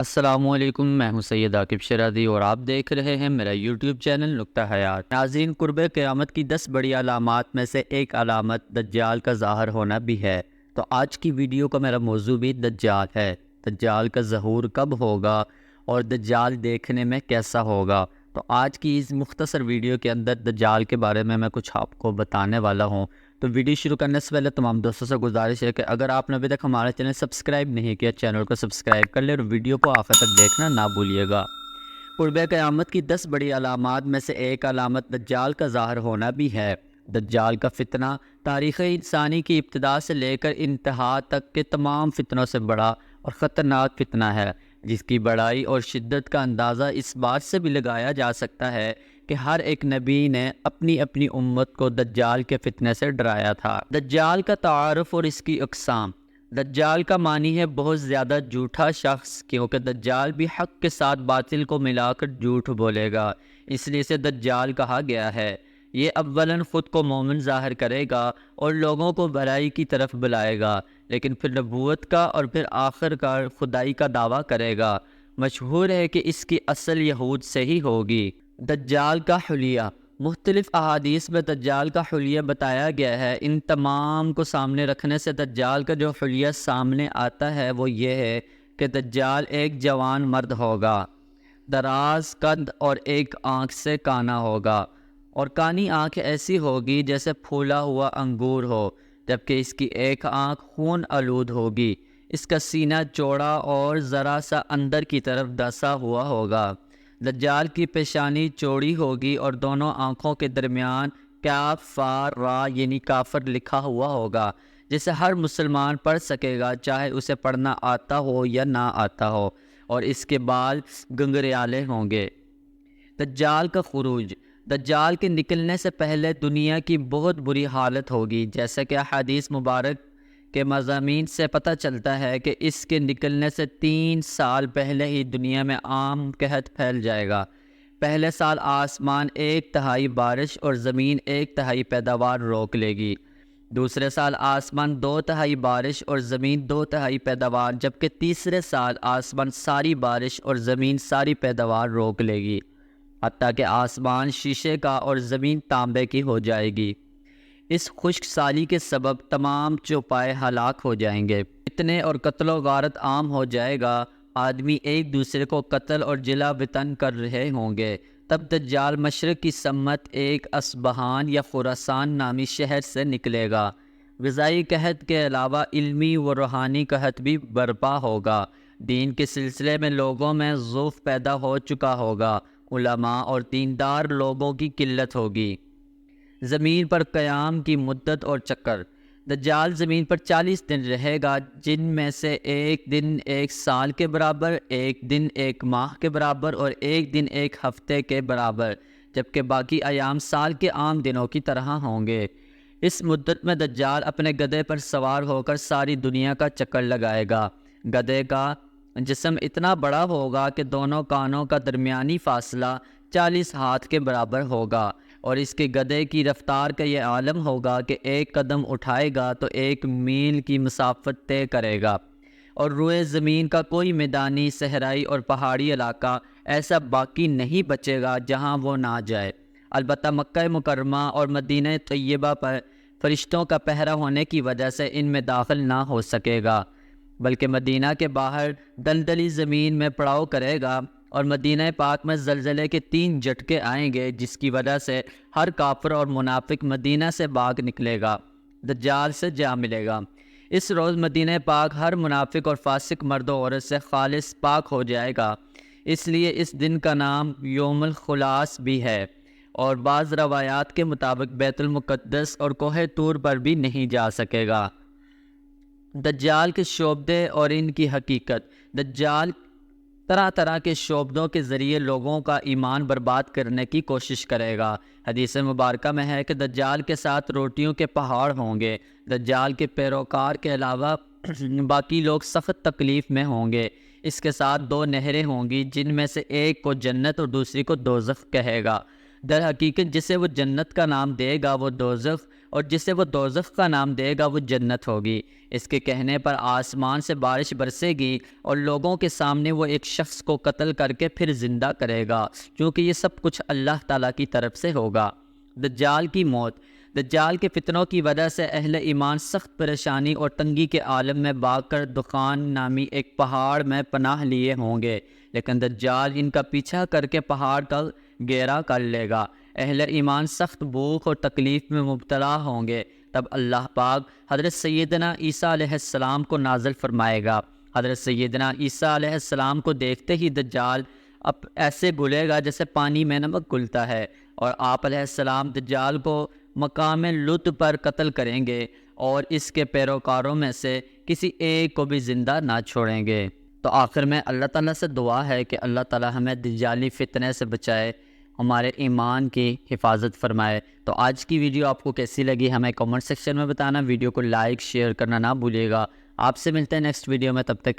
السلام علیکم، میں ہوں سید عاقب شرادی اور آپ دیکھ رہے ہیں میرا یوٹیوب چینل نقطہ حیات۔ ناظرین، قرب قیامت کی 10 بڑی علامات میں سے ایک علامت دجال کا ظاہر ہونا بھی ہے۔ تو آج کی ویڈیو کا میرا موضوع بھی دجال ہے۔ دجال کا ظہور کب ہوگا اور دجال دیکھنے میں کیسا ہوگا؟ تو آج کی اس مختصر ویڈیو کے اندر دجال کے بارے میں کچھ آپ کو بتانے والا ہوں۔ تو ویڈیو شروع کرنے سے پہلے تمام دوستوں سے گزارش ہے کہ اگر آپ نے ابھی تک ہمارا چینل سبسکرائب نہیں کیا، چینل کو سبسکرائب کر لیں اور ویڈیو کو آخر تک دیکھنا نہ بھولیے گا۔ قرب قیامت کی 10 بڑی علامات میں سے ایک علامت دجال کا ظاہر ہونا بھی ہے۔ دجال کا فتنہ تاریخ انسانی کی ابتدا سے لے کر انتہا تک کے تمام فتنوں سے بڑا اور خطرناک فتنہ ہے، جس کی بڑائی اور شدت کا اندازہ اس بات سے بھی لگایا جا سکتا ہے کہ ہر ایک نبی نے اپنی اپنی امت کو دجال کے فتنے سے ڈرایا تھا۔ دجال کا تعارف اور اس کی اقسام۔ دجال کا معنی ہے بہت زیادہ جھوٹا شخص، کیونکہ دجال بھی حق کے ساتھ باطل کو ملا کر جھوٹ بولے گا، اس لیے اسے دجال کہا گیا ہے۔ یہ اولاً خود کو مومن ظاہر کرے گا اور لوگوں کو بھلائی کی طرف بلائے گا، لیکن پھر نبوت کا اور پھر آخر کار خدائی کا دعویٰ کرے گا۔ مشہور ہے کہ اس کی اصل یہود سے ہی ہوگی۔ دجال کا حلیہ۔ مختلف احادیث میں دجال کا حلیہ بتایا گیا ہے۔ ان تمام کو سامنے رکھنے سے دجال کا جو حلیہ سامنے آتا ہے وہ یہ ہے کہ دجال ایک جوان مرد ہوگا، دراز قد اور ایک آنکھ سے کانا ہوگا، اور کانی آنکھ ایسی ہوگی جیسے پھولا ہوا انگور ہو، جبکہ اس کی ایک آنکھ خون آلود ہوگی۔ اس کا سینہ چوڑا اور ذرا سا اندر کی طرف دھنسا ہوا ہوگا۔ دجال کی پیشانی چوڑی ہوگی اور دونوں آنکھوں کے درمیان کاف فا را یعنی کافر لکھا ہوا ہوگا، جسے ہر مسلمان پڑھ سکے گا، چاہے اسے پڑھنا آتا ہو یا نہ آتا ہو، اور اس کے بال گنگریالے ہوں گے۔ دجال کا خروج۔ دجال کے نکلنے سے پہلے دنیا کی بہت بری حالت ہوگی، جیسا کہ حدیث مبارک کے مضامین سے پتہ چلتا ہے کہ اس کے نکلنے سے 3 سال پہلے ہی دنیا میں عام قحط پھیل جائے گا۔ پہلے سال آسمان 1/3 بارش اور زمین 1/3 پیداوار روک لے گی۔ دوسرے سال آسمان 2/3 بارش اور زمین 2/3 پیداوار، جبکہ تیسرے سال آسمان ساری بارش اور زمین ساری پیداوار روک لے گی، حتیٰ کہ آسمان شیشے کا اور زمین تانبے کی ہو جائے گی۔ اس خشک سالی کے سبب تمام چوپائے ہلاک ہو جائیں گے، فتنے اور قتل و غارت عام ہو جائے گا، آدمی ایک دوسرے کو قتل اور جلا وطن کر رہے ہوں گے۔ تب دجال مشرق کی سمت ایک اصبہان یا خراسان نامی شہر سے نکلے گا۔ غذائی قحط کے علاوہ علمی و روحانی قحط بھی برپا ہوگا۔ دین کے سلسلے میں لوگوں میں ضعف پیدا ہو چکا ہوگا، علماء اور دیندار لوگوں کی قلت ہوگی۔ زمین پر قیام کی مدت اور چکر۔ دجال زمین پر 40 دن رہے گا، جن میں سے ایک دن 1 سال کے برابر، ایک دن 1 ماہ کے برابر اور ایک دن 1 ہفتے کے برابر، جبکہ باقی ایام سال کے عام دنوں کی طرح ہوں گے۔ اس مدت میں دجال اپنے گدھے پر سوار ہو کر ساری دنیا کا چکر لگائے گا۔ گدھے کا جسم اتنا بڑا ہوگا کہ دونوں کانوں کا درمیانی فاصلہ 40 ہاتھ کے برابر ہوگا، اور اس کے گدھے کی رفتار کا یہ عالم ہوگا کہ ایک قدم اٹھائے گا تو 1 میل کی مسافت طے کرے گا، اور روئے زمین کا کوئی میدانی، صحرائی اور پہاڑی علاقہ ایسا باقی نہیں بچے گا جہاں وہ نہ جائے۔ البتہ مکہ مکرمہ اور مدینہ طیبہ پر فرشتوں کا پہرا ہونے کی وجہ سے ان میں داخل نہ ہو سکے گا، بلکہ مدینہ کے باہر دلدلی زمین میں پڑاؤ کرے گا، اور مدینہ پاک میں زلزلے کے 3 جھٹکے آئیں گے، جس کی وجہ سے ہر کافر اور منافق مدینہ سے بھاگ نکلے گا، دجال سے جا ملے گا۔ اس روز مدینہ پاک ہر منافق اور فاسق مرد و عورت سے خالص پاک ہو جائے گا، اس لیے اس دن کا نام یوم الخلاص بھی ہے، اور بعض روایات کے مطابق بیت المقدس اور کوہ طور پر بھی نہیں جا سکے گا۔ دجال کے شعبدے اور ان کی حقیقت۔ دجال طرح طرح کے شعبدوں کے ذریعے لوگوں کا ایمان برباد کرنے کی کوشش کرے گا۔ حدیث مبارکہ میں ہے کہ دجال کے ساتھ روٹیوں کے پہاڑ ہوں گے۔ دجال کے پیروکار کے علاوہ باقی لوگ سخت تکلیف میں ہوں گے۔ اس کے ساتھ 2 نہریں ہوں گی، جن میں سے ایک کو جنت اور دوسری کو دوزخ کہے گا۔ در حقیقت جسے وہ جنت کا نام دے گا وہ دوزخ، اور جسے وہ دوزخ کا نام دے گا وہ جنت ہوگی۔ اس کے کہنے پر آسمان سے بارش برسے گی اور لوگوں کے سامنے وہ ایک شخص کو قتل کر کے پھر زندہ کرے گا، کیونکہ یہ سب کچھ اللہ تعالیٰ کی طرف سے ہوگا۔ دجال کی موت۔ دجال کے فتنوں کی وجہ سے اہل ایمان سخت پریشانی اور تنگی کے عالم میں بھاگ کر دخان نامی ایک پہاڑ میں پناہ لیے ہوں گے، لیکن دجال ان کا پیچھا کر کے پہاڑ کا گھیرا کر لے گا۔ اہل ایمان سخت بھوک اور تکلیف میں مبتلا ہوں گے، تب اللہ پاک حضرت سیدنا عیسیٰ علیہ السلام کو نازل فرمائے گا۔ حضرت سیدنا عیسیٰ علیہ السلام کو دیکھتے ہی دجال اب ایسے گلے گا جیسے پانی میں نمک گلتا ہے، اور آپ علیہ السلام دجال کو مقام لط پر قتل کریں گے اور اس کے پیروکاروں میں سے کسی ایک کو بھی زندہ نہ چھوڑیں گے۔ تو آخر میں اللہ تعالیٰ سے دعا ہے کہ اللہ تعالیٰ ہمیں دجالی فتنے سے بچائے، ہمارے ایمان کی حفاظت فرمائے۔ تو آج کی ویڈیو آپ کو کیسی لگی ہمیں کمنٹ سیکشن میں بتانا، ویڈیو کو لائک شیئر کرنا نہ بھولیے گا۔ آپ سے ملتے ہیں نیکسٹ ویڈیو میں، تب تک